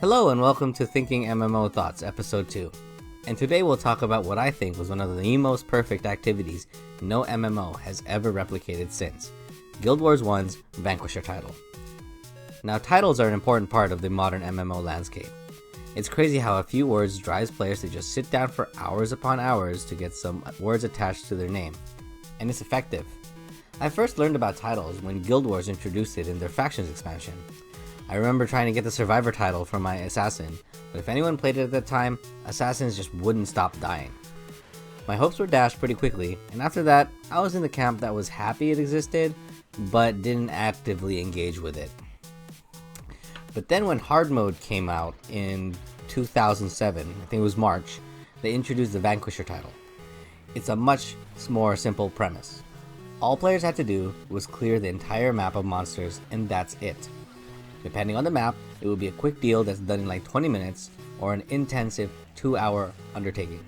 Hello and welcome to Thinking MMO Thoughts, Episode 2. And today we'll talk about what I think was one of the most perfect activities no MMO has ever replicated since, Guild Wars 1's Vanquisher title. Now, titles are an important part of the modern MMO landscape. It's crazy how a few words drives players to just sit down for hours upon hours to get some words attached to their name. And it's effective. I first learned about titles when Guild Wars introduced it in their Factions expansion. I remember trying to get the Survivor title for my Assassin, but if anyone played it at the time, Assassins just wouldn't stop dying. My hopes were dashed pretty quickly, and after that, I was in the camp that was happy it existed, but didn't actively engage with it. But then when hard mode came out in 2007, I think it was March, they introduced the Vanquisher title. It's a much more simple premise. All players had to do was clear the entire map of monsters, and that's it. Depending on the map, it would be a quick deal that's done in like 20 minutes, or an intensive 2-hour undertaking.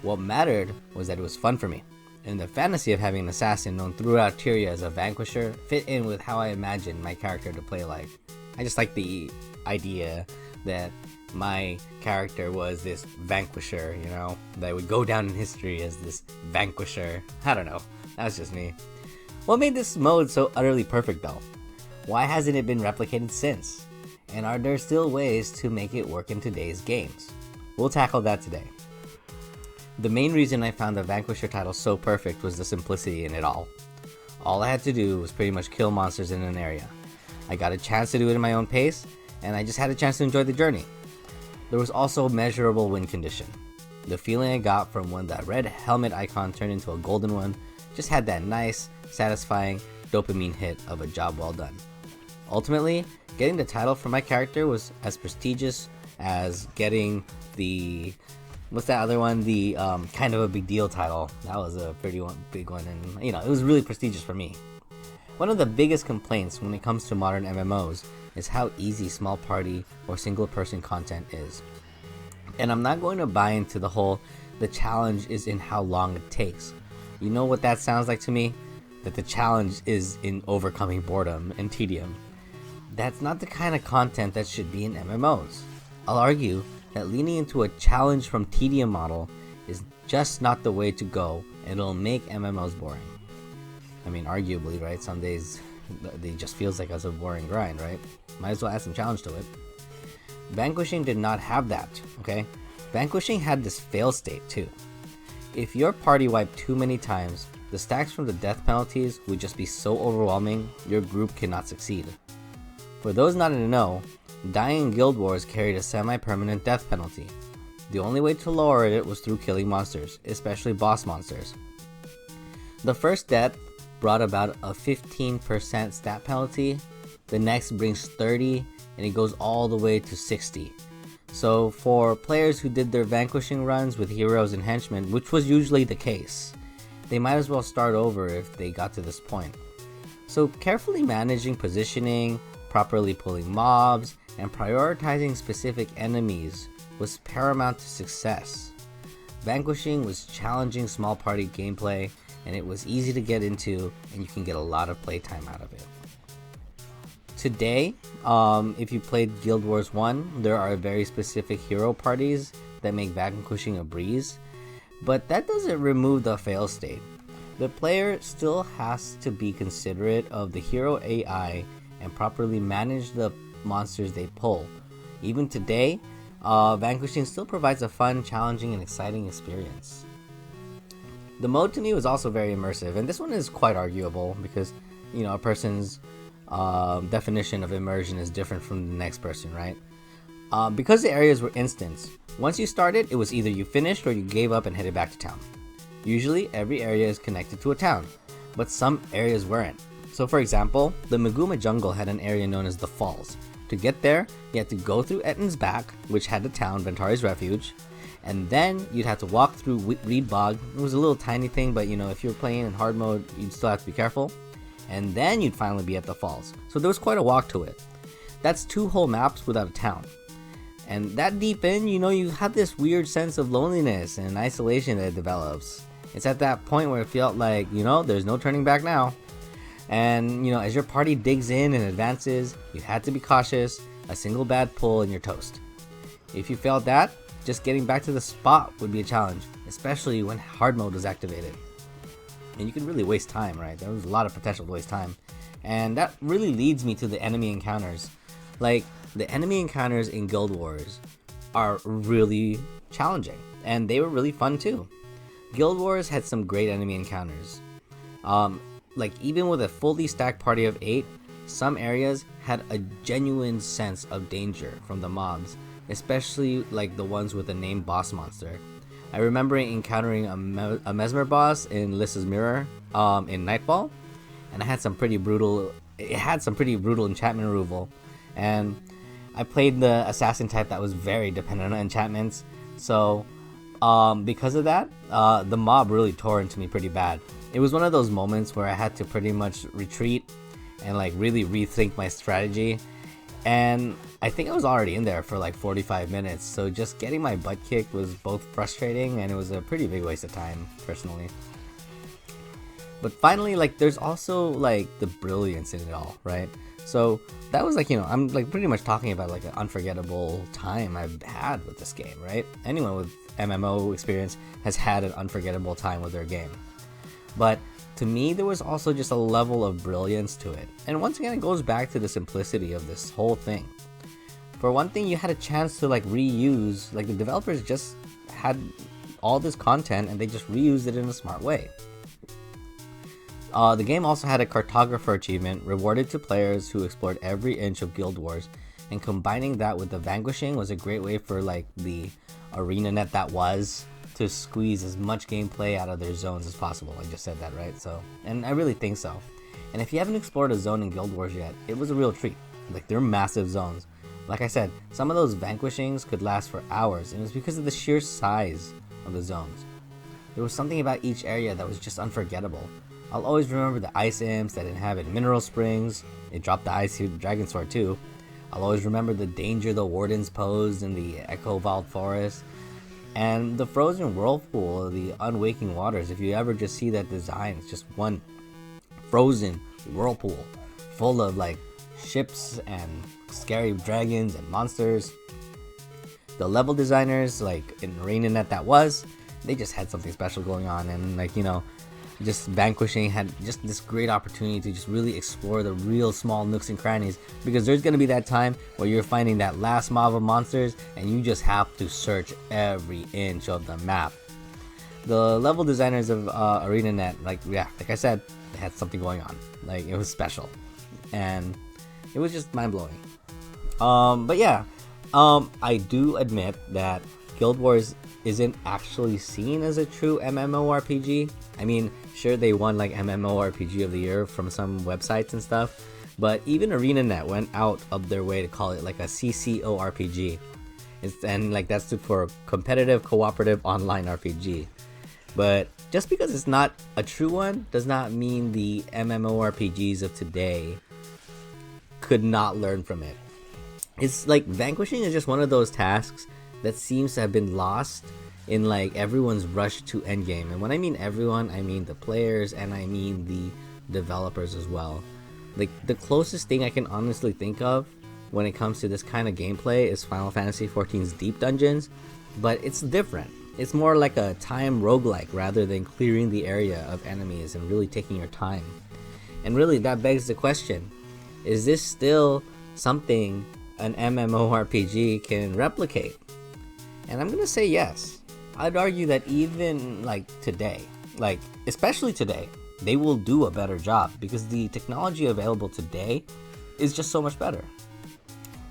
What mattered was that it was fun for me, and the fantasy of having an assassin known throughout Tyria as a vanquisher fit in with how I imagined my character to play like. I just like the idea that my character was this vanquisher, that would go down in history as this vanquisher. I don't know, that was just me. What made this mode so utterly perfect though? Why hasn't it been replicated since? And are there still ways to make it work in today's games? We'll tackle that today. The main reason I found the Vanquisher title so perfect was the simplicity in it all. All I had to do was pretty much kill monsters in an area. I got a chance to do it in my own pace, and I just had a chance to enjoy the journey. There was also a measurable win condition. The feeling I got from when that red helmet icon turned into a golden one just had that nice, satisfying dopamine hit of a job well done. Ultimately, getting the title for my character was as prestigious as getting the, what's that other one? The kind of a big deal title. That was a pretty big one, and it was really prestigious for me. One of the biggest complaints when it comes to modern MMOs is how easy small party or single person content is. And I'm not going to buy into the challenge is in how long it takes. You know what that sounds like to me? That the challenge is in overcoming boredom and tedium. That's not the kind of content that should be in MMOs. I'll argue that leaning into a challenge from tedium model is just not the way to go, and it'll make MMOs boring. I mean, arguably, right? Some days it just feels like a boring grind, right? Might as well add some challenge to it. Vanquishing did not have that, okay? Vanquishing had this fail state too. If your party wiped too many times, the stacks from the death penalties would just be so overwhelming, your group cannot succeed. For those not in the know, dying in Guild Wars carried a semi-permanent death penalty. The only way to lower it was through killing monsters, especially boss monsters. The first death brought about a 15% stat penalty, the next brings 30, and it goes all the way to 60. So for players who did their vanquishing runs with heroes and henchmen, which was usually the case, they might as well start over if they got to this point. So carefully managing positioning, properly pulling mobs, and prioritizing specific enemies was paramount to success. Vanquishing was challenging small party gameplay, and it was easy to get into, and you can get a lot of playtime out of it. Today, if you played Guild Wars 1, there are very specific hero parties that make vanquishing a breeze, but that doesn't remove the fail state. The player still has to be considerate of the hero AI and properly manage the monsters they pull. Even today, Vanquishing still provides a fun, challenging, and exciting experience. The mode to me was also very immersive, and this one is quite arguable because, a person's definition of immersion is different from the next person, right? Because the areas were instants, once you started, it was either you finished or you gave up and headed back to town. Usually, every area is connected to a town, but some areas weren't. So for example, the Maguma jungle had an area known as the Falls. To get there, you had to go through Ettin's Back, which had the town, Ventari's Refuge, and then you'd have to walk through Reed Bog. It was a little tiny thing, but if you were playing in hard mode, you'd still have to be careful. And then you'd finally be at the Falls. So there was quite a walk to it. That's 2 whole maps without a town. And that deep in, you have this weird sense of loneliness and isolation that develops. It's at that point where it felt like, there's no turning back now. And, as your party digs in and advances, you had to be cautious, A single bad pull and you're toast. If you failed that, just getting back to the spot would be a challenge, especially when hard mode was activated. And you can really waste time, right? There was a lot of potential to waste time. And that really leads me to the enemy encounters. Like, the enemy encounters in Guild Wars are really challenging, and they were really fun too. Guild Wars had some great enemy encounters. Like, even with a fully stacked party of 8, some areas had a genuine sense of danger from the mobs, especially like the ones with the name boss monster. I remember encountering a Mesmer boss in Lissa's Mirror in Nightfall, and it had some pretty brutal enchantment removal, and I played the assassin type that was very dependent on enchantments, so because of that, the mob really tore into me pretty bad. It was one of those moments where I had to pretty much retreat and like really rethink my strategy, and I think I was already in there for like 45 minutes, so just getting my butt kicked was both frustrating and it was a pretty big waste of time, personally. But finally, like, there's also like the brilliance in it all, right? So that was like, I'm like pretty much talking about like an unforgettable time I've had with this game, right? Anyone with MMO experience has had an unforgettable time with their game. But to me, there was also just a level of brilliance to it. And once again, it goes back to the simplicity of this whole thing. For one thing, you had a chance to like reuse, like the developers just had all this content and they just reused it in a smart way. The game also had a cartographer achievement rewarded to players who explored every inch of Guild Wars, and combining that with the Vanquishing was a great way for like the arena net that was to squeeze as much gameplay out of their zones as possible. I just said that, right? So, and I really think so. And if you haven't explored a zone in Guild Wars yet, it was a real treat. Like, they're massive zones. Like I said, some of those Vanquishings could last for hours, and it was because of the sheer size of the zones. There was something about each area that was just unforgettable. I'll always remember the ice imps that inhabit mineral springs. It dropped the icy dragon sword too. I'll always remember the danger the wardens posed in the Echo Vault Forest. And the frozen whirlpool of the unwaking waters. If you ever just see that design, it's just one frozen whirlpool full of like ships and scary dragons and monsters. The level designers, like in Arena Net they just had something special going on, and like, just Vanquishing had just this great opportunity to just really explore the real small nooks and crannies, because there's going to be that time where you're finding that last mob of monsters and you just have to search every inch of the map. The level designers of ArenaNet, like I said, they had something going on. Like, it was special, and it was just mind-blowing. But yeah, I do admit that Guild Wars isn't actually seen as a true MMORPG. I mean, sure, they won like MMORPG of the year from some websites and stuff, but even ArenaNet went out of their way to call it like a CCORPG. And like that stood for Competitive Cooperative Online RPG. But just because it's not a true one does not mean the MMORPGs of today could not learn from it. It's like Vanquishing is just one of those tasks that seems to have been lost in like everyone's rush to endgame. And when I mean everyone, I mean the players and I mean the developers as well. Like, the closest thing I can honestly think of when it comes to this kind of gameplay is Final Fantasy XIV's Deep Dungeons, but it's different. It's more like a time roguelike rather than clearing the area of enemies and really taking your time. And really, that begs the question, is this still something an MMORPG can replicate? And I'm gonna say yes. I'd argue that even like today, like especially today, they will do a better job because the technology available today is just so much better.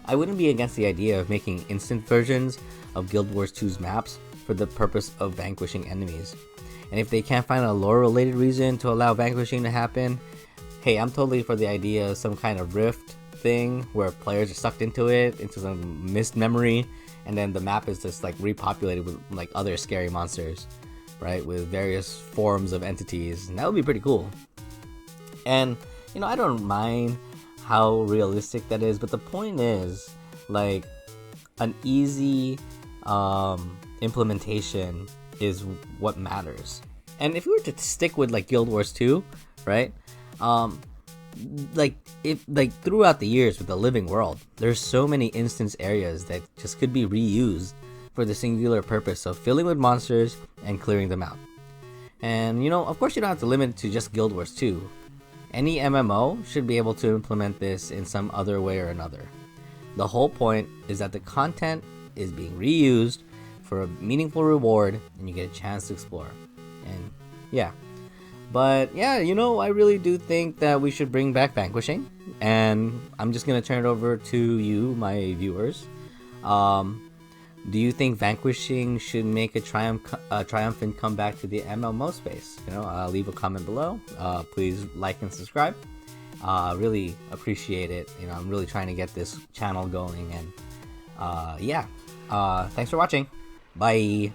I wouldn't be against the idea of making instant versions of Guild Wars 2's maps for the purpose of vanquishing enemies. And if they can't find a lore related reason to allow vanquishing to happen, hey, I'm totally for the idea of some kind of rift thing where players are sucked into it, into some missed memory, and then the map is just like repopulated with like other scary monsters, right, with various forms of entities, and that would be pretty cool. And I don't mind how realistic that is, but the point is, like, an easy implementation is what matters. And if we were to stick with like Guild Wars 2, right, if throughout the years with the living world, there's so many instance areas that just could be reused for the singular purpose of filling with monsters and clearing them out. And of course, you don't have to limit it to just Guild Wars 2. Any MMO should be able to implement this in some other way or another. The whole point is that the content is being reused for a meaningful reward and you get a chance to explore. And yeah. But yeah, I really do think that we should bring back Vanquishing. And I'm just going to turn it over to you, my viewers. Do you think Vanquishing should make a triumphant comeback to the MMO space? Leave a comment below. Please like and subscribe. Really appreciate it. I'm really trying to get this channel going. And yeah, thanks for watching. Bye.